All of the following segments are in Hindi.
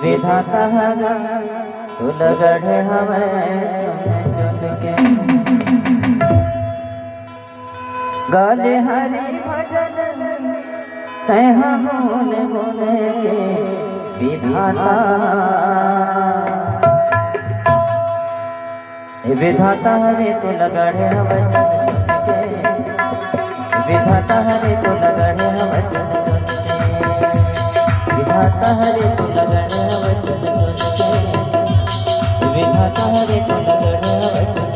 विधाता हरा तू लगड़े हमें चुन के गाले हरि भजन तै हम गुने के विधाता विधाता हरे तू लगड़े हमें चुन के विधाता हरे तू लगड़े हमें चुन विधाता हरे तू लगड़े हमें चुन के विधाता हरे तू लगड़े हमें चुन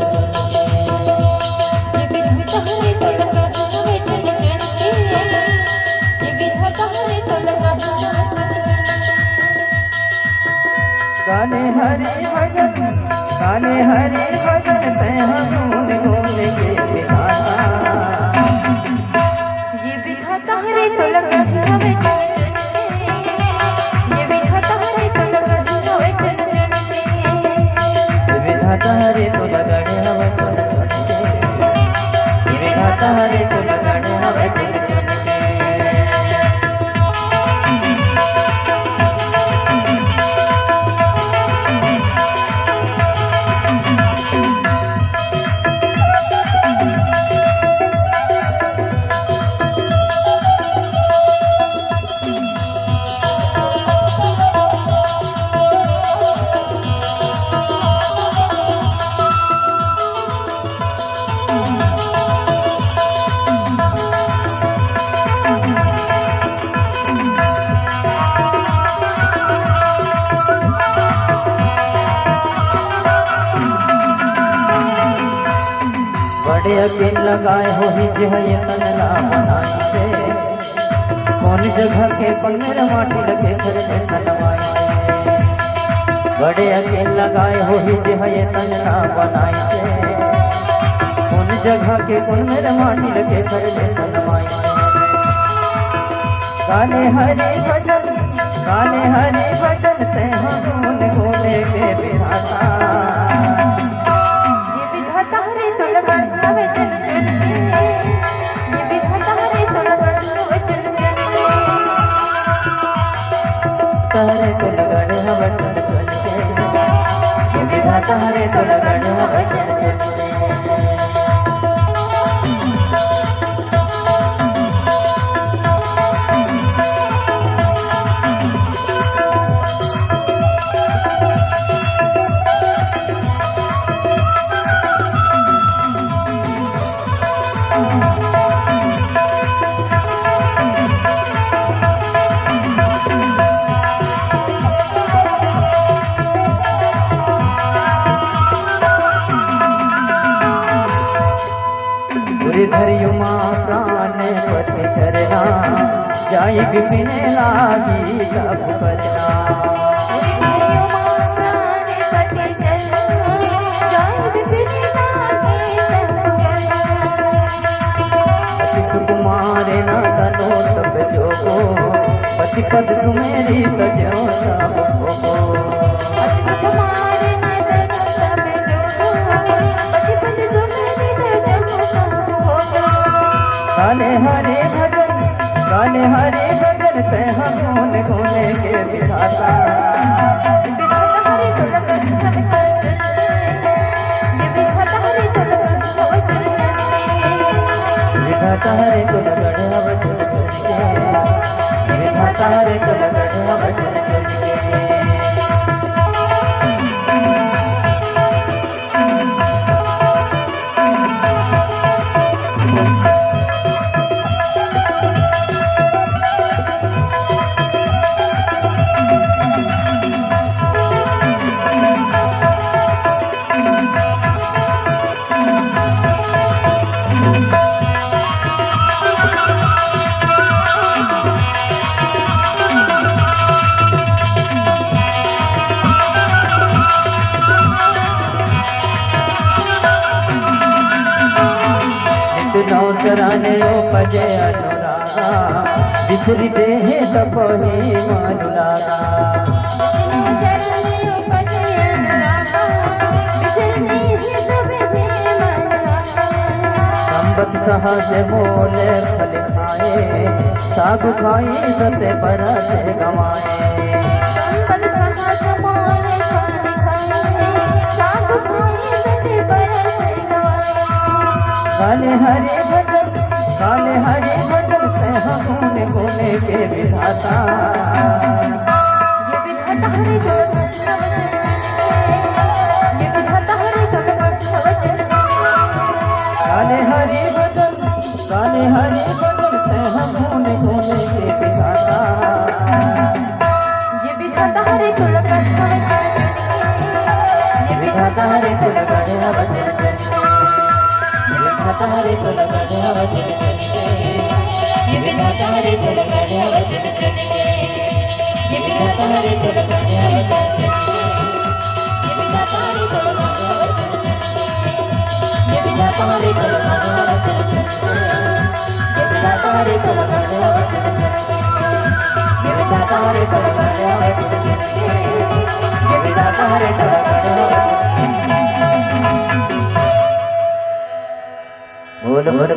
गाने हरि भजन गाने हरि भजन से हम गुने के विधाता ये विधाता हरे तो लगा हमें ये विधाता हरे तो लगा हमें विधाता हरे तो लगड़े हमें चुन के विधाता हरे तो लगड़े हमें चुन के बड़े अकेल लगाए हो ही जो ये तनला बनाई से कौन जगह के पल मेरा माटी लगे फिर तनवाई बड़े अकेल लगाए हो ही जो ये तनला बनाई से कौन जगह के पल मेरा माटी लगे फिर तनवाई गाने हरि भजन से हम गुने के विधाता हरे तो लगड़े हमें चुन के विधाता हरे तो लगड़े हमें चुन के धरियो माँ प्राण पति चरना जाई बिपिने लागी सब करना कुमारे ना तनो सब जोगो पति पद तुम्हेरी तजो सब भोगो गाने हरे भजन से हम गुने के विधाता विधाता हरे तो लगा हमें ये विधाता हरे तो लगा विधाता हरे तो लगड़े हमें चुन के विधाता हरे तो लगड़े हमें चुन के नौकराने उपजे अनुरागा बिखरी देह तपही मानुलागा संबत सहज मोले फल खाए सागु खाई सते परस गवाए पल कहाँ समाए खाने खाए साग खाए सटे बरस गवाए गाने हरे भजन से हम कोने कोने के विधाता ये विधाता हरे जगत ये विधाता हरे जगत गाने हरे भजन से हम कोने कोने के विधाता ये विधाता हरे जगत ये विधाता हरे कुल गढ़ा वचन ये विधाता हरे कुल गढ़ा वचन ये विधाता हरे कुल गढ़ा वचन ये विधाता हरे कुल गढ़ा वचन ये विधाता हरे कुल गढ़ा वचन ये विधाता हरे कुल गढ़ा वचन ये विधाता हरे कुल गढ़ा वचन ये विधाता हरे कुल गढ़ा वचन ये विधाता हरे कुल गढ़ा वचन बोल बोल